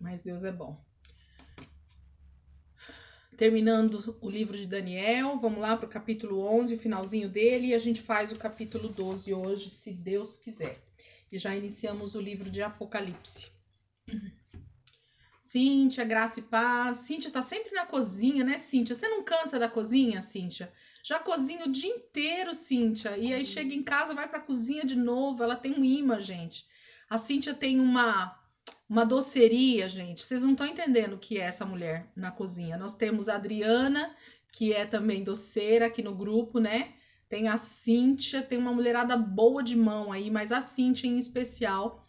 mas Deus é bom. Terminando o livro de Daniel, vamos lá para o capítulo 11, o finalzinho dele, e a gente faz o capítulo 12 hoje, se Deus quiser. E já iniciamos o livro de Apocalipse. Cíntia, graça e paz. Cíntia tá sempre na cozinha, né, Cíntia? Você não cansa da cozinha, Cíntia? Já cozinha o dia inteiro, Cíntia. E aí chega em casa, vai pra cozinha de novo. Ela tem um imã, gente. A Cíntia tem uma doceria, gente. Vocês não estão entendendo o que é essa mulher na cozinha. Nós temos a Adriana, que é também doceira aqui no grupo, né? Tem a Cíntia, tem uma mulherada boa de mão aí, mas a Cíntia em especial.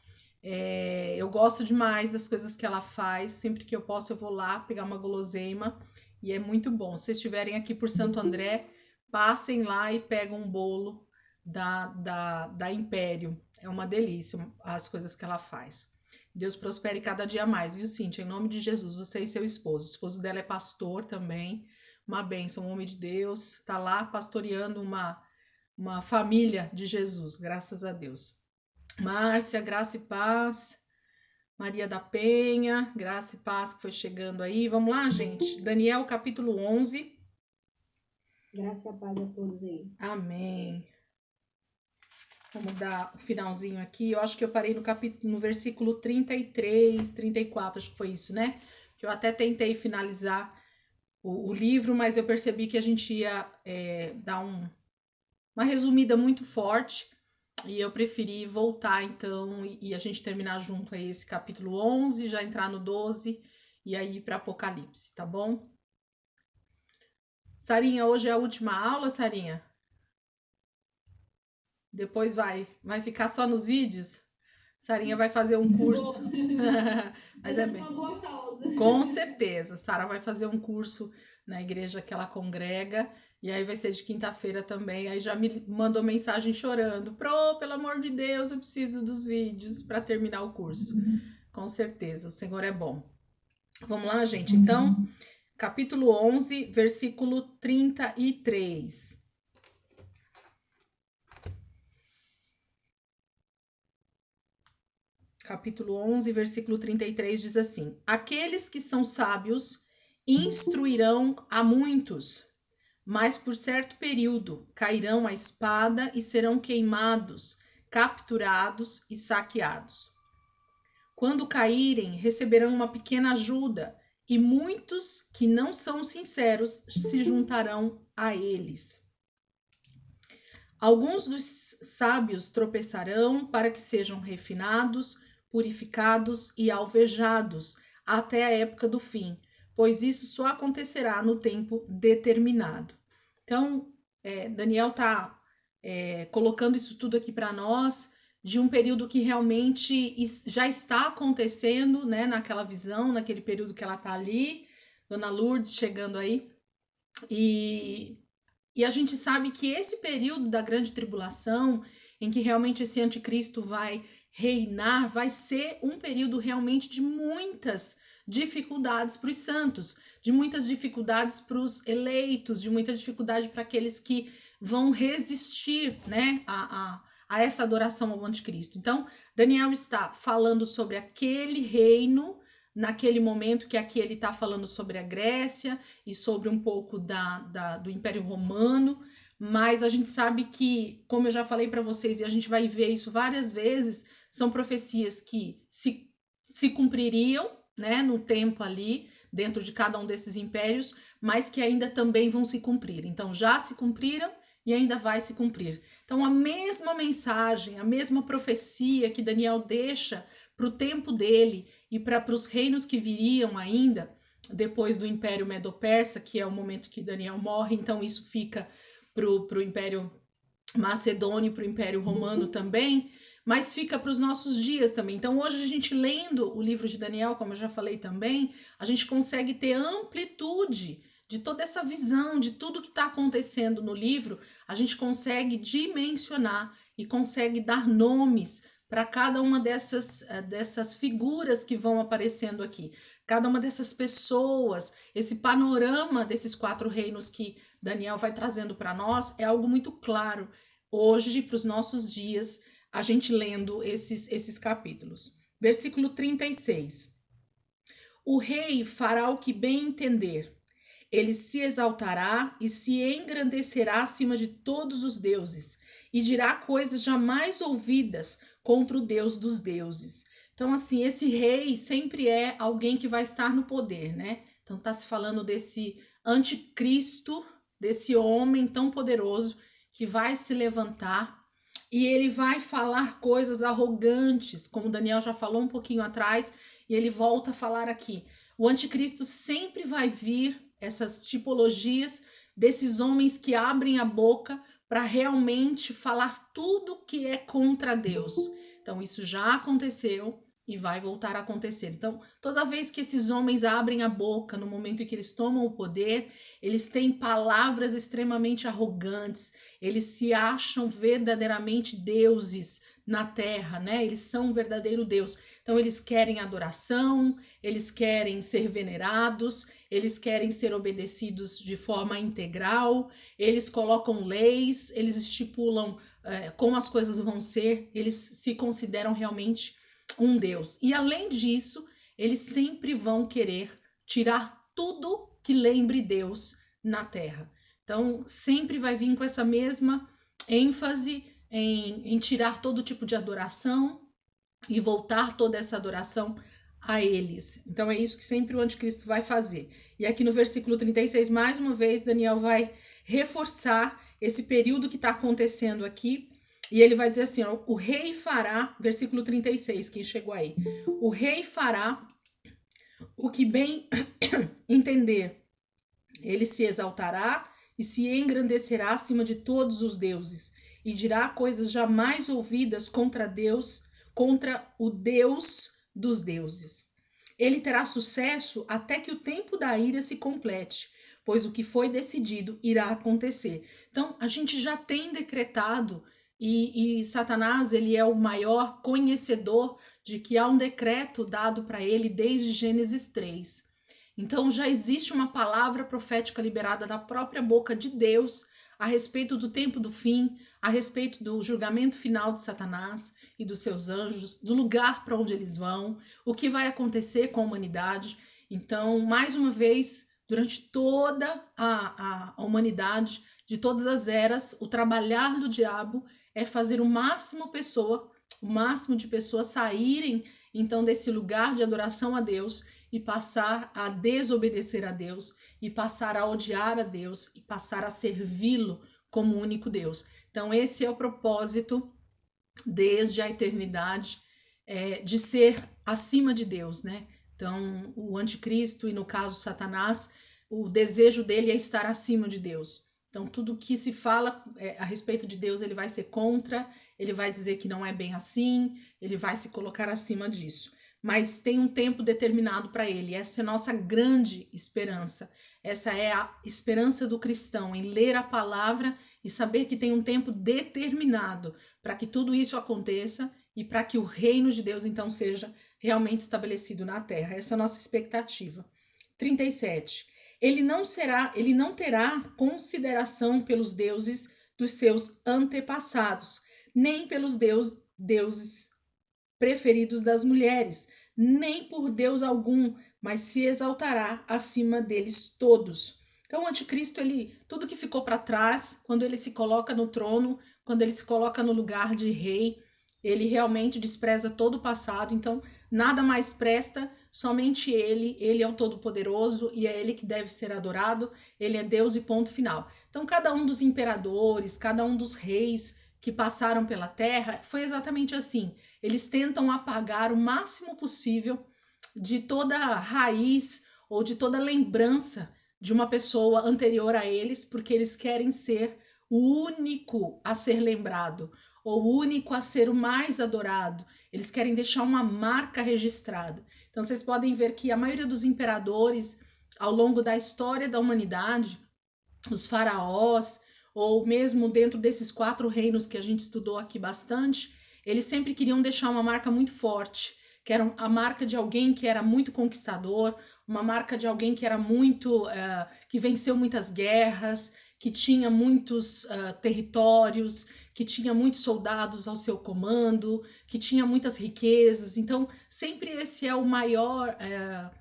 Eu gosto demais das coisas que ela faz. Sempre que eu posso, eu vou lá pegar uma guloseima e é muito bom. Se vocês estiverem aqui por Santo André, passem lá e pegam um bolo da Império. É uma delícia as coisas que ela faz. Deus prospere cada dia mais, viu, Cíntia? Em nome de Jesus, você e seu esposo. O esposo dela é pastor também, uma bênção, um homem de Deus. Tá lá pastoreando uma família de Jesus, graças a Deus. Márcia, graça e paz. Maria da Penha, graça e paz que foi chegando aí. Vamos lá, gente? Daniel, capítulo 11. Graça e paz a todos aí. Amém. Vamos dar o finalzinho aqui. Eu acho que eu parei no versículo 33, 34, acho que foi isso, né? Que eu até tentei finalizar o livro, mas eu percebi que a gente ia dar uma resumida muito forte. E eu preferi voltar, então, e a gente terminar junto aí esse capítulo 11, já entrar no 12 e aí ir para Apocalipse, tá bom? Sarinha, hoje é a última aula, Sarinha? Depois vai ficar só nos vídeos? Sarinha vai fazer um curso. Mas é bem. Uma boa causa. Com certeza. Sara vai fazer um curso na igreja que ela congrega. E aí vai ser de quinta-feira também. Aí já me mandou mensagem chorando. Pelo amor de Deus, eu preciso dos vídeos para terminar o curso. Com certeza, o Senhor é bom. Vamos lá, gente? Então, capítulo 11, versículo 33. Capítulo 11, versículo 33 diz assim: Aqueles que são sábios instruirão a muitos, mas por certo período cairão a espada e serão queimados, capturados e saqueados. Quando caírem, receberão uma pequena ajuda, e muitos que não são sinceros se juntarão a eles. Alguns dos sábios tropeçarão para que sejam refinados, purificados e alvejados até a época do fim, pois isso só acontecerá no tempo determinado. Então, Daniel está colocando isso tudo aqui para nós, de um período que realmente já está acontecendo, né, naquela visão, naquele período que ela está ali, Dona Lourdes chegando aí, e a gente sabe que esse período da grande tribulação, em que realmente esse anticristo vai reinar, vai ser um período realmente de muitas dificuldades para os santos, de muitas dificuldades para os eleitos, de muita dificuldade para aqueles que vão resistir, né, a essa adoração ao anticristo. Então, Daniel está falando sobre aquele reino naquele momento que aqui ele está falando sobre a Grécia e sobre um pouco do Império Romano, mas a gente sabe que, como eu já falei para vocês, e a gente vai ver isso várias vezes, são profecias que se cumpririam, né, no tempo ali, dentro de cada um desses impérios, mas que ainda também vão se cumprir. Então, já se cumpriram e ainda vai se cumprir. Então, a mesma mensagem, a mesma profecia que Daniel deixa para o tempo dele e para os reinos que viriam ainda, depois do Império Medo-Persa, que é o momento que Daniel morre, então isso fica para o Império Macedônio, para o Império Romano também, mas fica para os nossos dias também. Então hoje a gente lendo o livro de Daniel, como eu já falei também, a gente consegue ter amplitude de toda essa visão, de tudo que está acontecendo no livro, a gente consegue dimensionar e consegue dar nomes para cada uma dessas figuras que vão aparecendo aqui. Cada uma dessas pessoas, esse panorama desses 4 reinos que Daniel vai trazendo para nós é algo muito claro hoje, para os nossos dias, a gente lendo esses capítulos. Versículo 36. O rei fará o que bem entender. Ele se exaltará e se engrandecerá acima de todos os deuses, e dirá coisas jamais ouvidas contra o Deus dos deuses. Então, assim, esse rei sempre é alguém que vai estar no poder, né? Então, está se falando desse anticristo, desse homem tão poderoso que vai se levantar e ele vai falar coisas arrogantes, como Daniel já falou um pouquinho atrás, e ele volta a falar aqui. O anticristo sempre vai vir, essas tipologias desses homens que abrem a boca para realmente falar tudo que é contra Deus. Então, isso já aconteceu e vai voltar a acontecer. Então, toda vez que esses homens abrem a boca, no momento em que eles tomam o poder, eles têm palavras extremamente arrogantes, eles se acham verdadeiramente deuses na terra, né? Eles são um verdadeiro Deus. Então, eles querem adoração, eles querem ser venerados, eles querem ser obedecidos de forma integral, eles colocam leis, eles estipulam como as coisas vão ser, eles se consideram realmente um Deus. E além disso, eles sempre vão querer tirar tudo que lembre Deus na terra. Então, sempre vai vir com essa mesma ênfase em tirar todo tipo de adoração e voltar toda essa adoração a eles. Então, é isso que sempre o anticristo vai fazer. E aqui no versículo 36, mais uma vez, Daniel vai reforçar esse período que está acontecendo aqui. E ele vai dizer assim, ó, o rei fará, versículo 36, quem chegou aí, o rei fará o que bem entender, ele se exaltará e se engrandecerá acima de todos os deuses, e dirá coisas jamais ouvidas contra Deus, contra o Deus dos deuses. Ele terá sucesso até que o tempo da ira se complete, pois o que foi decidido irá acontecer. Então, a gente já tem decretado, e Satanás, ele é o maior conhecedor de que há um decreto dado para ele desde Gênesis 3. Então, já existe uma palavra profética liberada da própria boca de Deus a respeito do tempo do fim, a respeito do julgamento final de Satanás e dos seus anjos, do lugar para onde eles vão, o que vai acontecer com a humanidade. Então, mais uma vez, durante toda a humanidade, de todas as eras, o trabalhar do diabo é fazer o máximo de pessoas saírem então desse lugar de adoração a Deus e passar a desobedecer a Deus, e passar a odiar a Deus, e passar a servi-lo como único Deus. Então, esse é o propósito desde a eternidade, de ser acima de Deus, né? Então, o anticristo, e no caso Satanás, o desejo dele é estar acima de Deus. Então, tudo que se fala a respeito de Deus, ele vai ser contra, ele vai dizer que não é bem assim, ele vai se colocar acima disso. Mas tem um tempo determinado para ele. Essa é a nossa grande esperança. Essa é a esperança do cristão, em ler a palavra e saber que tem um tempo determinado para que tudo isso aconteça e para que o reino de Deus, então, seja realmente estabelecido na terra. Essa é a nossa expectativa. 37. Ele não terá consideração pelos deuses dos seus antepassados, nem pelos deuses preferidos das mulheres, nem por Deus algum, mas se exaltará acima deles todos. Então, o anticristo, tudo que ficou para trás, quando ele se coloca no trono, quando ele se coloca no lugar de rei, ele realmente despreza todo o passado. Então, nada mais presta, somente ele é o Todo-Poderoso e é ele que deve ser adorado, ele é Deus e ponto final. Então, cada um dos imperadores, cada um dos reis que passaram pela terra, foi exatamente assim. Eles tentam apagar o máximo possível de toda raiz ou de toda lembrança de uma pessoa anterior a eles, porque eles querem ser o único a ser lembrado, ou o único a ser o mais adorado. Eles querem deixar uma marca registrada. Então, vocês podem ver que a maioria dos imperadores, ao longo da história da humanidade, os faraós, ou mesmo dentro desses 4 reinos que a gente estudou aqui bastante, eles sempre queriam deixar uma marca muito forte, que era a marca de alguém que era muito conquistador, uma marca de alguém que era muito, que venceu muitas guerras, que tinha muitos territórios, que tinha muitos soldados ao seu comando, que tinha muitas riquezas. Então, sempre esse é o maior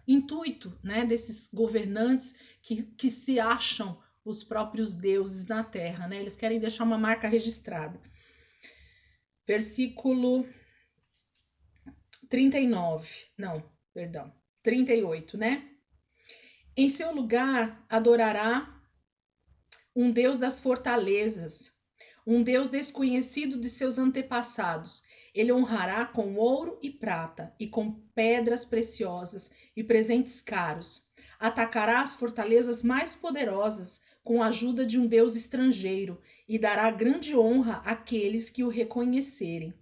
intuito, né, desses governantes que se acham os próprios deuses na terra, né? Eles querem deixar uma marca registrada. Versículo 38, né? Em seu lugar adorará um Deus das fortalezas, um Deus desconhecido de seus antepassados. Ele honrará com ouro e prata, e com pedras preciosas e presentes caros. Atacará as fortalezas mais poderosas com a ajuda de um Deus estrangeiro, e dará grande honra àqueles que o reconhecerem.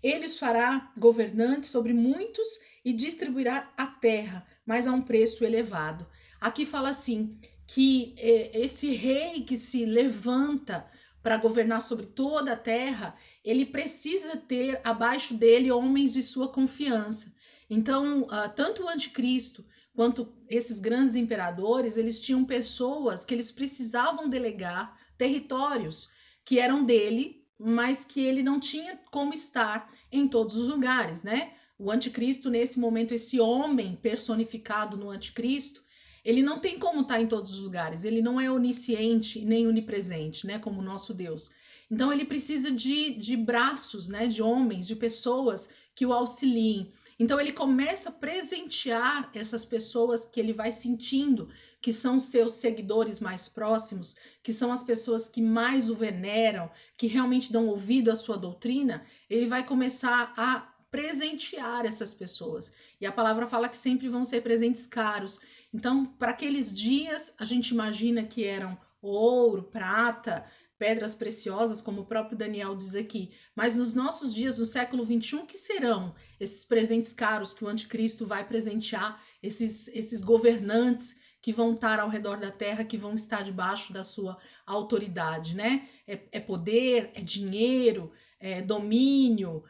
Ele os fará governantes sobre muitos e distribuirá a terra, mas a um preço elevado. Aqui fala assim, que esse rei que se levanta para governar sobre toda a terra, ele precisa ter abaixo dele homens de sua confiança. Então, tanto o anticristo quanto esses grandes imperadores, eles tinham pessoas que eles precisavam delegar territórios que eram dele, mas que ele não tinha como estar em todos os lugares, né? O anticristo, nesse momento, esse homem personificado no anticristo, ele não tem como estar em todos os lugares, ele não é onisciente nem onipresente, né, como o nosso Deus. Então ele precisa de braços, né, de homens, de pessoas que o auxiliem. Então ele começa a presentear essas pessoas que ele vai sentindo que são seus seguidores mais próximos, que são as pessoas que mais o veneram, que realmente dão ouvido à sua doutrina. Ele vai começar a presentear essas pessoas. E a palavra fala que sempre vão ser presentes caros. Então, para aqueles dias, a gente imagina que eram ouro, prata, pedras preciosas, como o próprio Daniel diz aqui. Mas nos nossos dias, no século 21, que serão esses presentes caros que o anticristo vai presentear, esses governantes que vão estar ao redor da terra, que vão estar debaixo da sua autoridade, né? É poder, é dinheiro, é domínio,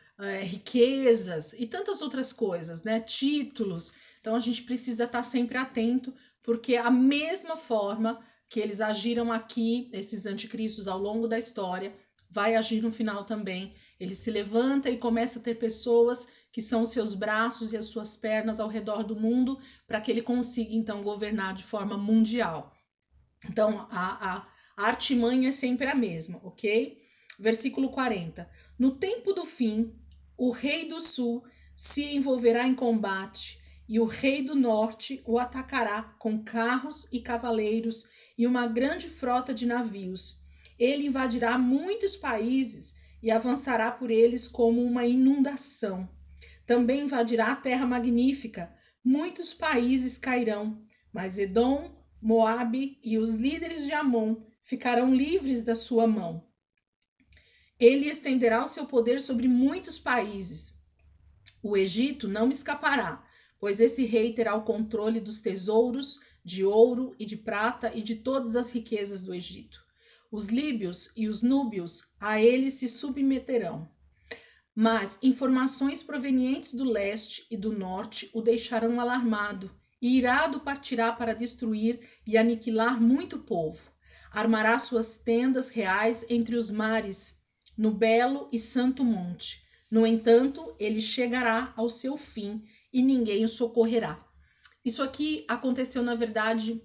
riquezas e tantas outras coisas, né? Títulos. Então a gente precisa estar sempre atento, porque a mesma forma que eles agiram aqui, esses anticristos, ao longo da história, vai agir no final também. Ele se levanta e começa a ter pessoas que são os seus braços e as suas pernas ao redor do mundo, para que ele consiga então governar de forma mundial. Então a artimanha é sempre a mesma, ok? Versículo 40. No tempo do fim, o rei do sul se envolverá em combate, e o rei do norte o atacará com carros e cavaleiros e uma grande frota de navios. Ele invadirá muitos países e avançará por eles como uma inundação. Também invadirá a terra magnífica. Muitos países cairão, mas Edom, Moabe e os líderes de Amon ficarão livres da sua mão. Ele estenderá o seu poder sobre muitos países. O Egito não escapará, pois esse rei terá o controle dos tesouros de ouro e de prata e de todas as riquezas do Egito. Os líbios e os núbios a ele se submeterão. Mas informações provenientes do leste e do norte o deixarão alarmado, e irado partirá para destruir e aniquilar muito povo. Armará suas tendas reais entre os mares, no belo e santo monte. No entanto, ele chegará ao seu fim e ninguém o socorrerá. Isso aqui aconteceu, na verdade,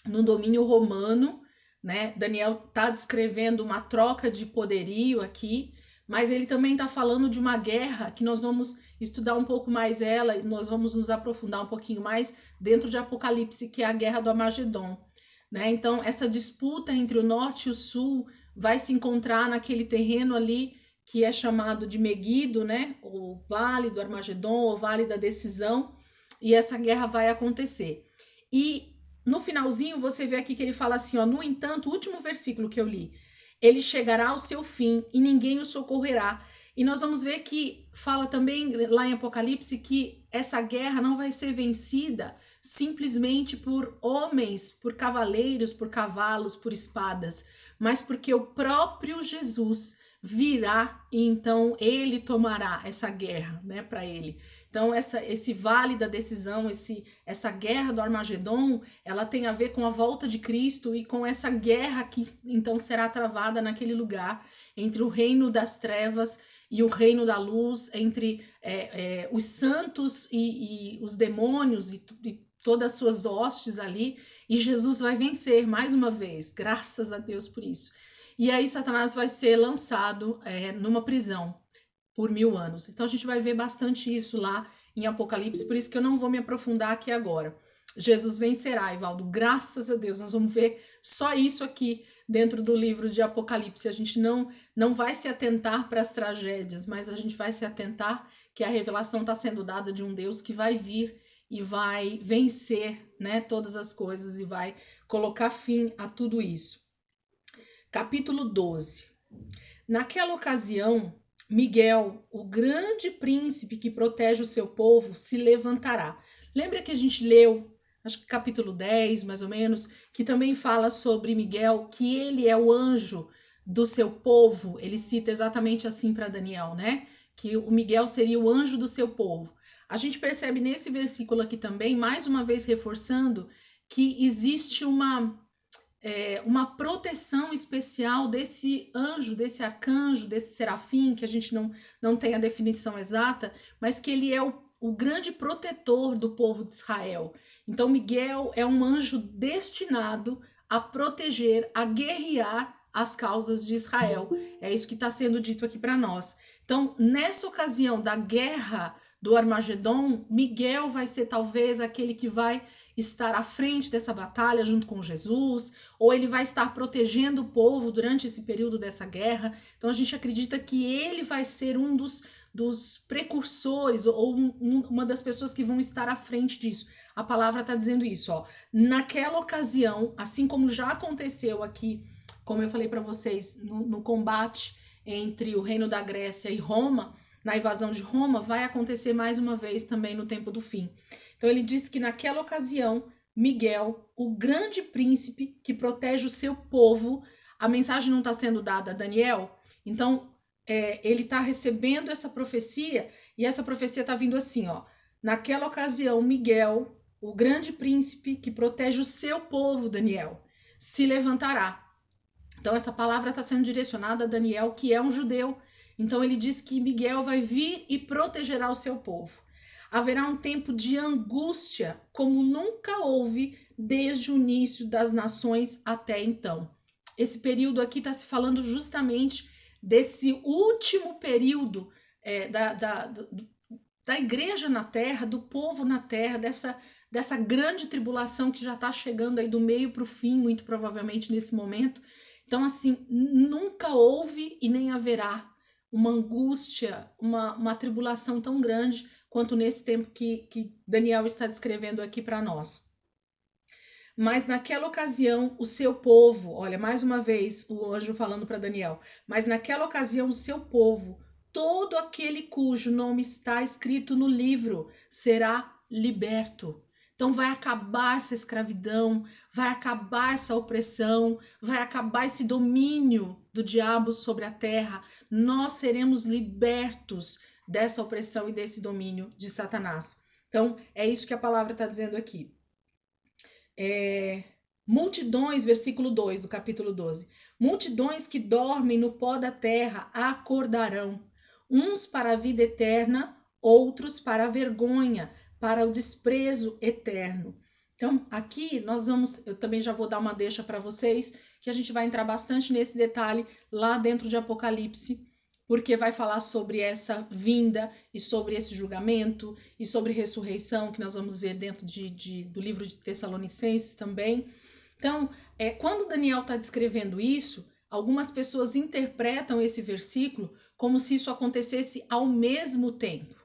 no domínio romano, né? Daniel está descrevendo uma troca de poderio aqui, mas ele também está falando de uma guerra que nós vamos estudar um pouco mais ela, e nós vamos nos aprofundar um pouquinho mais dentro de Apocalipse, que é a guerra do Armagedon, né? Então, essa disputa entre o norte e o sul vai se encontrar naquele terreno ali que é chamado de Meguido, né? O Vale do Armagedon, o Vale da Decisão, e essa guerra vai acontecer. E no finalzinho você vê aqui que ele fala assim, ó, no entanto, o último versículo que eu li, ele chegará ao seu fim e ninguém o socorrerá. E nós vamos ver que fala também lá em Apocalipse que essa guerra não vai ser vencida simplesmente por homens, por cavaleiros, por cavalos, por espadas, mas porque o próprio Jesus virá e então ele tomará essa guerra, né, para ele. Então, esse vale da decisão, essa guerra do Armagedon, ela tem a ver com a volta de Cristo e com essa guerra que então será travada naquele lugar, entre o reino das trevas e o reino da luz, entre os santos e os demônios e todas as suas hostes ali, e Jesus vai vencer mais uma vez, graças a Deus por isso. E aí Satanás vai ser lançado numa prisão por 1000 anos. Então a gente vai ver bastante isso lá em Apocalipse, por isso que eu não vou me aprofundar aqui agora. Jesus vencerá, Evaldo, graças a Deus. Nós vamos ver só isso aqui dentro do livro de Apocalipse. A gente não vai se atentar para as tragédias, mas a gente vai se atentar que a revelação está sendo dada de um Deus que vai vir e vai vencer, né, todas as coisas e vai colocar fim a tudo isso. Capítulo 12. Naquela ocasião, Miguel, o grande príncipe que protege o seu povo, se levantará. Lembra que a gente leu, acho que capítulo 10, mais ou menos, que também fala sobre Miguel, que ele é o anjo do seu povo. Ele cita exatamente assim para Daniel, né? Que o Miguel seria o anjo do seu povo. A gente percebe nesse versículo aqui também, mais uma vez reforçando, que existe uma proteção especial desse anjo, desse arcanjo, desse serafim, que a gente não tem a definição exata, mas que ele é o grande protetor do povo de Israel. Então, Miguel é um anjo destinado a proteger, a guerrear as causas de Israel. É isso que está sendo dito aqui para nós. Então, nessa ocasião da guerra do Armagedon, Miguel vai ser talvez aquele que vai estar à frente dessa batalha junto com Jesus, ou ele vai estar protegendo o povo durante esse período dessa guerra. Então a gente acredita que ele vai ser um dos precursores, ou uma das pessoas que vão estar à frente disso. A palavra está dizendo isso, ó. Naquela ocasião, assim como já aconteceu aqui, como eu falei para vocês, no combate entre o reino da Grécia e Roma, na invasão de Roma, vai acontecer mais uma vez também no tempo do fim. Então ele diz que naquela ocasião, Miguel, o grande príncipe que protege o seu povo, a mensagem não está sendo dada a Daniel, então ele está recebendo essa profecia, e essa profecia está vindo assim, ó. Naquela ocasião, Miguel, o grande príncipe que protege o seu povo, Daniel, se levantará. Então essa palavra está sendo direcionada a Daniel, que é um judeu. Então ele diz que Miguel vai vir e protegerá o seu povo. Haverá um tempo de angústia como nunca houve desde o início das nações até então. Esse período aqui está se falando justamente desse último período da igreja na terra, do povo na terra, dessa grande tribulação que já está chegando aí do meio para o fim, muito provavelmente nesse momento. Então, assim, nunca houve e nem haverá uma angústia, uma tribulação tão grande quanto nesse tempo que Daniel está descrevendo aqui para nós. Mas naquela ocasião, o seu povo, olha, mais uma vez o anjo falando para Daniel, mas naquela ocasião o seu povo, todo aquele cujo nome está escrito no livro, será liberto. Então vai acabar essa escravidão, vai acabar essa opressão, vai acabar esse domínio do diabo sobre a terra. Nós seremos libertos dessa opressão e desse domínio de Satanás. Então, é isso que a palavra está dizendo aqui. Multidões, versículo 2 do capítulo 12. Multidões que dormem no pó da terra acordarão, uns para a vida eterna, outros para a vergonha, para o desprezo eterno. Então, aqui eu também já vou dar uma deixa para vocês, que a gente vai entrar bastante nesse detalhe lá dentro de Apocalipse, porque vai falar sobre essa vinda e sobre esse julgamento e sobre ressurreição, que nós vamos ver dentro do livro de Tessalonicenses também. Então, quando Daniel está descrevendo isso, algumas pessoas interpretam esse versículo como se isso acontecesse ao mesmo tempo.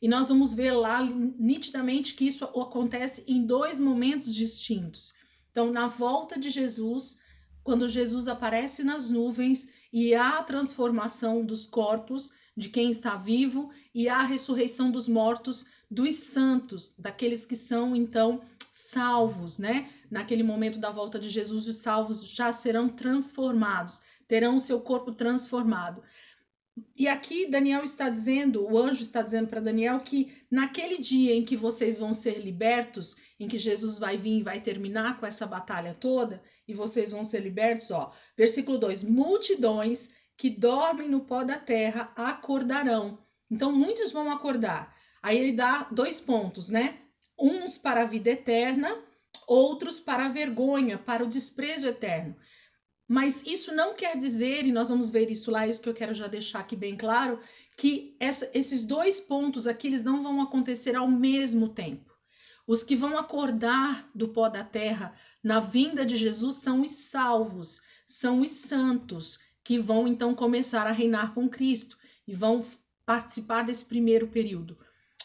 E nós vamos ver lá nitidamente que isso acontece em 2 momentos distintos. Então, na volta de Jesus, quando Jesus aparece nas nuvens e há a transformação dos corpos de quem está vivo e há a ressurreição dos mortos, dos santos, daqueles que são, então, salvos, né? Naquele momento da volta de Jesus, os salvos já serão transformados, terão o seu corpo transformado. E aqui Daniel está dizendo, o anjo está dizendo para Daniel que naquele dia em que vocês vão ser libertos, em que Jesus vai vir e vai terminar com essa batalha toda, e vocês vão ser libertos, ó, versículo 2: multidões que dormem no pó da terra acordarão. Então muitos vão acordar. Aí ele dá 2 pontos, né? Uns para a vida eterna, outros para a vergonha, para o desprezo eterno. Mas isso não quer dizer, e nós vamos ver isso lá, isso que eu quero já deixar aqui bem claro, que esses 2 pontos aqui, eles não vão acontecer ao mesmo tempo. Os que vão acordar do pó da terra na vinda de Jesus são os salvos, são os santos, que vão então começar a reinar com Cristo e vão participar desse primeiro período.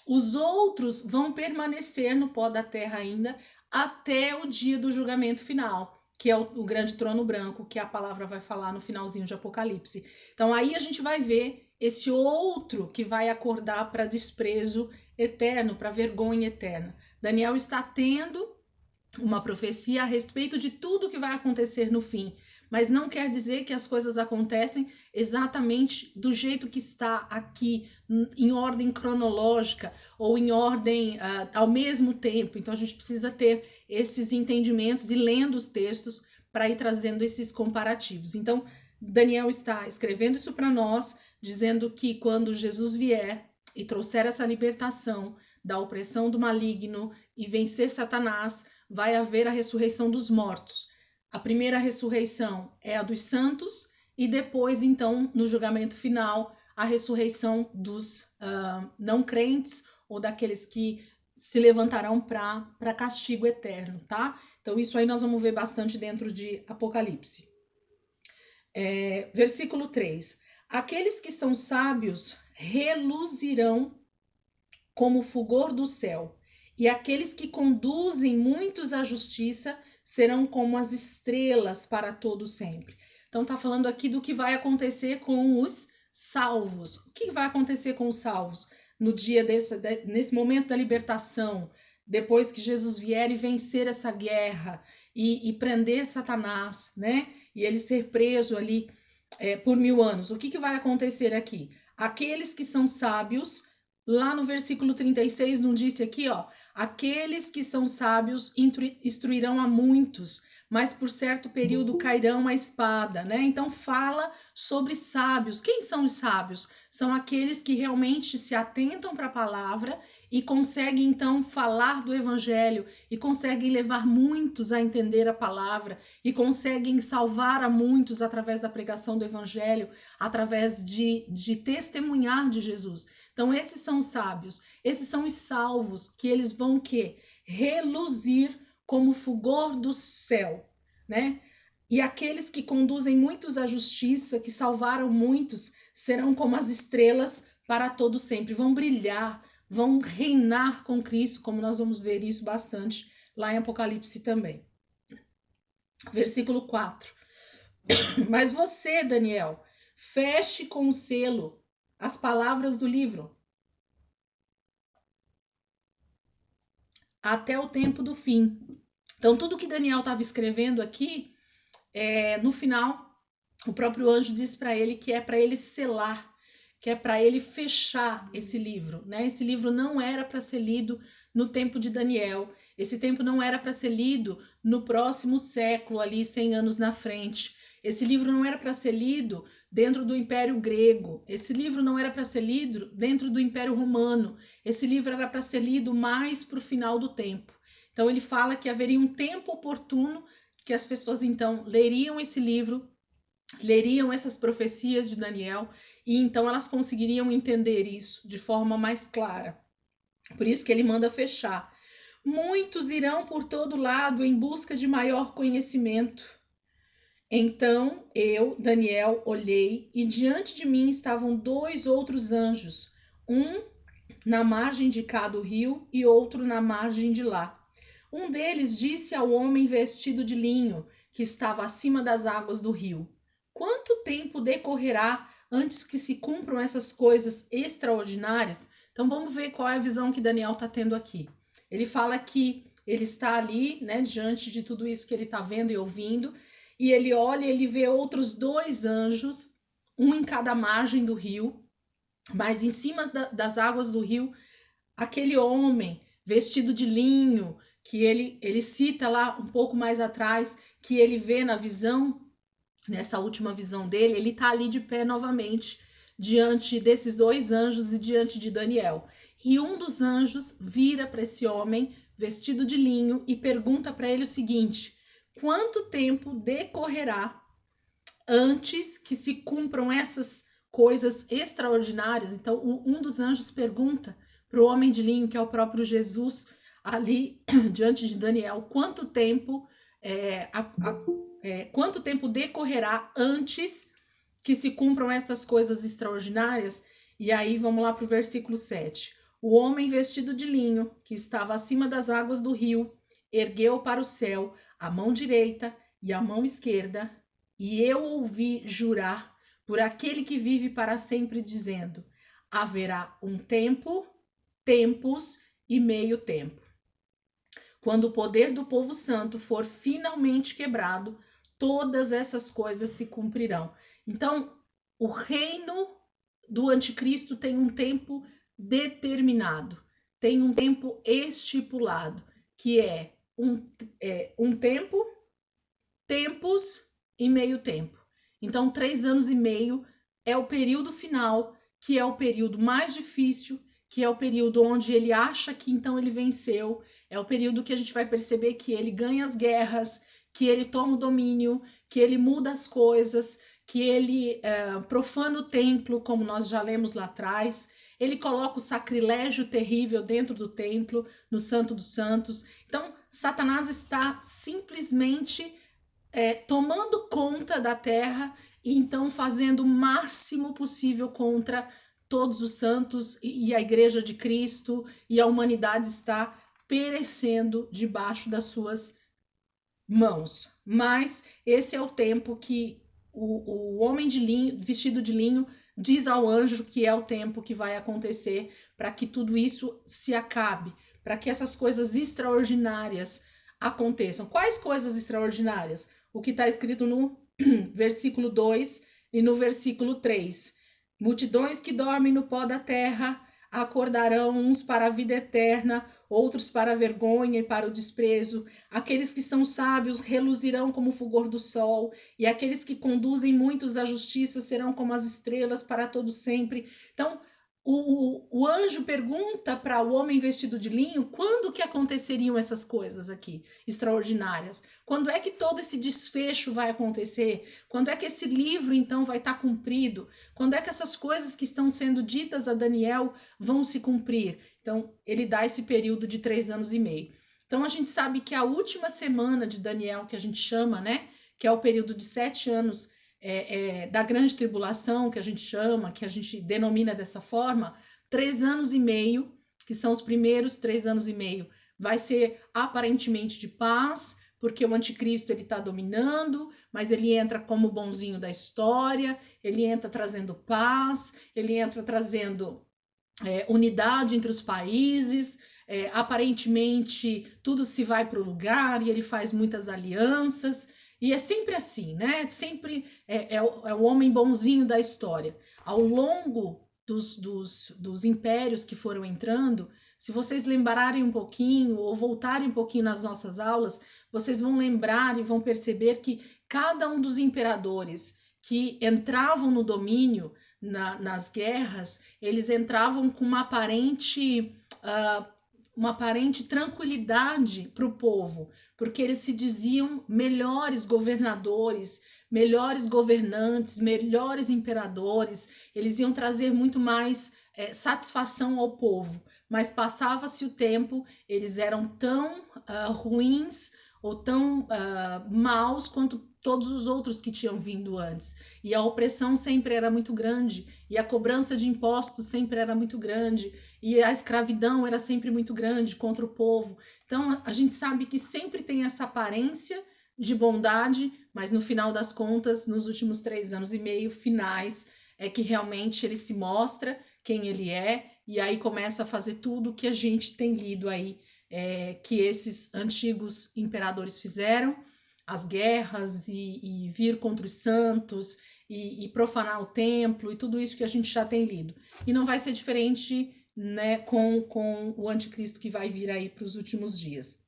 Os outros vão permanecer no pó da terra ainda até o dia do julgamento final, que é o grande trono branco, que a palavra vai falar no finalzinho de Apocalipse. Então aí a gente vai ver esse outro que vai acordar para desprezo eterno, para vergonha eterna. Daniel está tendo uma profecia a respeito de tudo que vai acontecer no fim, mas não quer dizer que as coisas acontecem exatamente do jeito que está aqui, em ordem cronológica ou em ordem ao mesmo tempo. Então a gente precisa ter esses entendimentos e lendo os textos para ir trazendo esses comparativos. Então Daniel está escrevendo isso para nós, dizendo que quando Jesus vier e trouxer essa libertação da opressão do maligno e vencer Satanás, vai haver a ressurreição dos mortos. A primeira ressurreição é a dos santos e depois, então, no julgamento final, a ressurreição dos não crentes ou daqueles que se levantarão para castigo eterno, tá? Então, isso aí nós vamos ver bastante dentro de Apocalipse. Versículo 3. Aqueles que são sábios reluzirão como o fulgor do céu, e aqueles que conduzem muitos à justiça serão como as estrelas para todo sempre. Então tá falando aqui do que vai acontecer com os salvos. O que vai acontecer com os salvos no dia nesse momento da libertação, depois que Jesus vier e vencer essa guerra e prender Satanás, né? E ele ser preso ali por 1000 anos. O que vai acontecer aqui? Aqueles que são sábios, lá no versículo 36, não disse aqui, ó, aqueles que são sábios instruirão a muitos, mas por certo período cairão a espada, né? Então fala sobre sábios. Quem são os sábios? São aqueles que realmente se atentam para a palavra e conseguem então falar do evangelho e conseguem levar muitos a entender a palavra e conseguem salvar a muitos através da pregação do evangelho, através de testemunhar de Jesus. Então esses são os sábios, esses são os salvos, que eles vão reluzir como o fulgor do céu, né? E aqueles que conduzem muitos à justiça, que salvaram muitos, serão como as estrelas para todo sempre, vão brilhar, vão reinar com Cristo, como nós vamos ver isso bastante lá em Apocalipse também. Versículo 4. Mas você, Daniel, feche com o selo as palavras do livro até o tempo do fim. Então, tudo que Daniel estava escrevendo aqui, no final, o próprio anjo diz para ele que é para ele selar, que é para ele fechar esse livro, né? Esse livro não era para ser lido no tempo de Daniel, esse tempo não era para ser lido no próximo século, ali 100 anos na frente. Esse livro não era para ser lido dentro do Império Grego, esse livro não era para ser lido dentro do Império Romano, esse livro era para ser lido mais para o final do tempo. Então ele fala que haveria um tempo oportuno que as pessoas então leriam esse livro, leriam essas profecias de Daniel e então elas conseguiriam entender isso de forma mais clara. Por isso que ele manda fechar. Muitos irão por todo lado em busca de maior conhecimento. Então eu, Daniel, olhei e diante de mim estavam 2 outros anjos, um na margem de cá do rio e outro na margem de lá. Um deles disse ao homem vestido de linho, que estava acima das águas do rio: quanto tempo decorrerá antes que se cumpram essas coisas extraordinárias? Então vamos ver qual é a visão que Daniel está tendo aqui. Ele fala que ele está ali, né, diante de tudo isso que ele está vendo e ouvindo, e ele olha e ele vê outros 2 anjos um em cada margem do rio, mas em cima das águas do rio, aquele homem vestido de linho, que ele cita lá um pouco mais atrás, que ele vê na visão, nessa última visão dele, ele está ali de pé novamente, diante desses dois anjos e diante de Daniel. E um dos anjos vira para esse homem vestido de linho e pergunta para ele o seguinte: quanto tempo decorrerá antes que se cumpram essas coisas extraordinárias? Então, um dos anjos pergunta para o homem de linho, que é o próprio Jesus, ali diante de Daniel, quanto tempo quanto tempo decorrerá antes que se cumpram estas coisas extraordinárias? E aí vamos lá para o versículo 7. O homem vestido de linho, que estava acima das águas do rio, ergueu para o céu a mão direita e a mão esquerda, e eu ouvi jurar por aquele que vive para sempre, dizendo: haverá um tempo, tempos e meio tempo. Quando o poder do povo santo for finalmente quebrado, todas essas coisas se cumprirão. Então, o reino do anticristo tem um tempo determinado, tem um tempo estipulado, que é um tempo, tempos e meio tempo. Então, 3 anos e meio é o período final, que é o período mais difícil, que é o período onde ele acha que então ele venceu, é o período que a gente vai perceber que ele ganha as guerras, que ele toma o domínio, que ele muda as coisas, que ele profana o templo, como nós já lemos lá atrás. Ele coloca o sacrilégio terrível dentro do templo, no Santo dos Santos. Então, Satanás está simplesmente tomando conta da terra e então fazendo o máximo possível contra todos os santos e a igreja de Cristo, e a humanidade está perecendo debaixo das suas mãos. Mas esse é o tempo que o homem de linho, vestido de linho, diz ao anjo que é o tempo que vai acontecer para que tudo isso se acabe, para que essas coisas extraordinárias aconteçam. Quais coisas extraordinárias? O que está escrito no versículo 2 e no versículo 3. Multidões que dormem no pó da terra acordarão, uns para a vida eterna, outros para a vergonha e para o desprezo. Aqueles que são sábios reluzirão como o fulgor do sol, e aqueles que conduzem muitos à justiça serão como as estrelas para todo sempre. Então, o anjo pergunta para o homem vestido de linho quando que aconteceriam essas coisas aqui extraordinárias. Quando é que todo esse desfecho vai acontecer? Quando é que esse livro, então, vai estar cumprido? Quando é que essas coisas que estão sendo ditas a Daniel vão se cumprir? Então, ele dá esse período de 3 anos e meio. Então, a gente sabe que a última semana de Daniel, que a gente chama, né? Que é o período de 7 anos da grande tribulação, que a gente chama, que a gente denomina dessa forma, 3 anos e meio, que são os primeiros 3 anos e meio, vai ser aparentemente de paz, porque o anticristo ele está dominando, mas ele entra como bonzinho da história, ele entra trazendo paz, ele entra trazendo unidade entre os países, aparentemente tudo se vai para o lugar e ele faz muitas alianças, e é sempre assim, né? Sempre é o homem bonzinho da história. Ao longo dos impérios que foram entrando, se vocês lembrarem um pouquinho ou voltarem um pouquinho nas nossas aulas, vocês vão lembrar e vão perceber que cada um dos imperadores que entravam no domínio, nas guerras, eles entravam com uma aparente tranquilidade para o povo, porque eles se diziam melhores governadores, melhores governantes, melhores imperadores, eles iam trazer muito mais satisfação ao povo, mas passava-se o tempo, eles eram tão ruins ou tão maus quanto todos os outros que tinham vindo antes, e a opressão sempre era muito grande, e a cobrança de impostos sempre era muito grande, e a escravidão era sempre muito grande contra o povo. Então a gente sabe que sempre tem essa aparência de bondade, mas no final das contas, nos últimos 3 anos e meio finais, é que realmente ele se mostra quem ele é, e aí começa a fazer tudo que a gente tem lido aí, que esses antigos imperadores fizeram, as guerras e vir contra os santos e profanar o templo e tudo isso que a gente já tem lido. E não vai ser diferente, né, com o anticristo que vai vir aí para os últimos dias.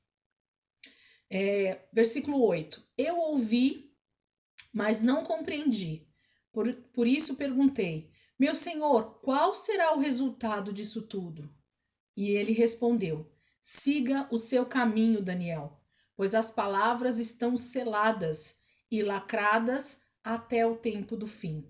Versículo 8. Eu ouvi, mas não compreendi. Por isso perguntei, meu senhor, qual será o resultado disso tudo? E ele respondeu, siga o seu caminho, Daniel, pois as palavras estão seladas e lacradas até o tempo do fim.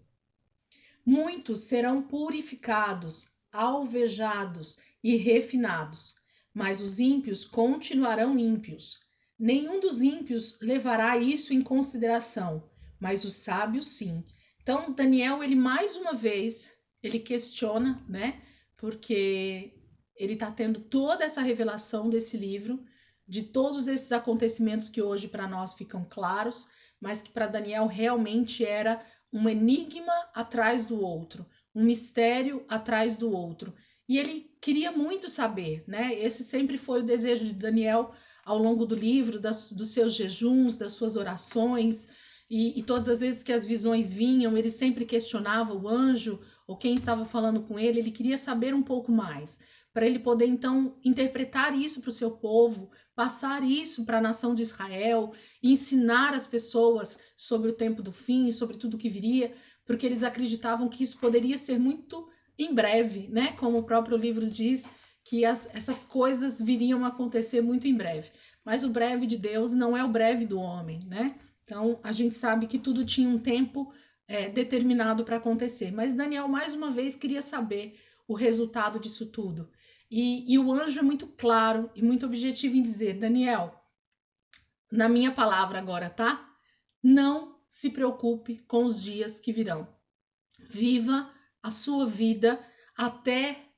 Muitos serão purificados, alvejados e refinados, mas os ímpios continuarão ímpios. Nenhum dos ímpios levará isso em consideração, mas os sábios sim. Então, Daniel, ele mais uma vez, ele questiona, né? Porque ele está tendo toda essa revelação desse livro, de todos esses acontecimentos que hoje para nós ficam claros, mas que para Daniel realmente era um enigma atrás do outro, um mistério atrás do outro. E ele queria muito saber, né? Esse sempre foi o desejo de Daniel ao longo do livro, dos seus jejuns, das suas orações, e todas as vezes que as visões vinham, ele sempre questionava o anjo ou quem estava falando com ele queria saber um pouco mais, para ele poder então interpretar isso para o seu povo, passar isso para a nação de Israel, ensinar as pessoas sobre o tempo do fim, sobre tudo que viria, porque eles acreditavam que isso poderia ser muito em breve, né? Como o próprio livro diz, que essas coisas viriam a acontecer muito em breve. Mas o breve de Deus não é o breve do homem, né? Então, a gente sabe que tudo tinha um tempo determinado para acontecer. Mas Daniel, mais uma vez, queria saber o resultado disso tudo. E o anjo é muito claro e muito objetivo em dizer, Daniel, na minha palavra agora, tá? Não se preocupe com os dias que virão. Viva a sua vida até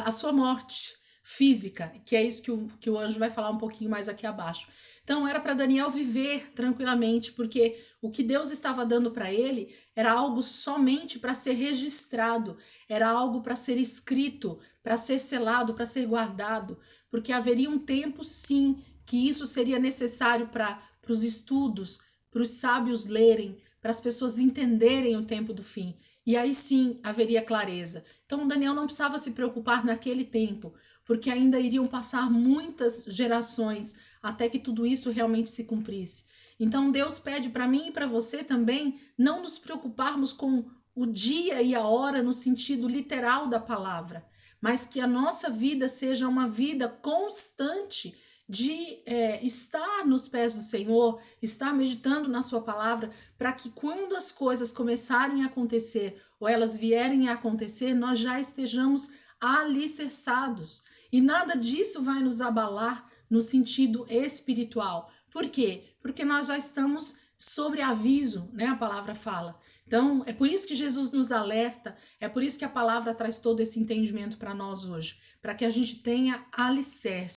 a sua morte física, que é isso que o anjo vai falar um pouquinho mais aqui abaixo. Então era para Daniel viver tranquilamente, porque o que Deus estava dando para ele era algo somente para ser registrado, era algo para ser escrito, para ser selado, para ser guardado, porque haveria um tempo, sim, que isso seria necessário para os estudos, para os sábios lerem, para as pessoas entenderem o tempo do fim. E aí sim haveria clareza. Então Daniel não precisava se preocupar naquele tempo, porque ainda iriam passar muitas gerações até que tudo isso realmente se cumprisse. Então Deus pede para mim e para você também não nos preocuparmos com o dia e a hora no sentido literal da palavra, mas que a nossa vida seja uma vida constante de estar nos pés do Senhor, estar meditando na sua palavra, para que quando as coisas começarem a acontecer ou elas vierem a acontecer, nós já estejamos alicerçados. E nada disso vai nos abalar no sentido espiritual. Por quê? Porque nós já estamos sobre aviso, né? A palavra fala. Então, é por isso que Jesus nos alerta, é por isso que a palavra traz todo esse entendimento para nós hoje, para que a gente tenha alicerce.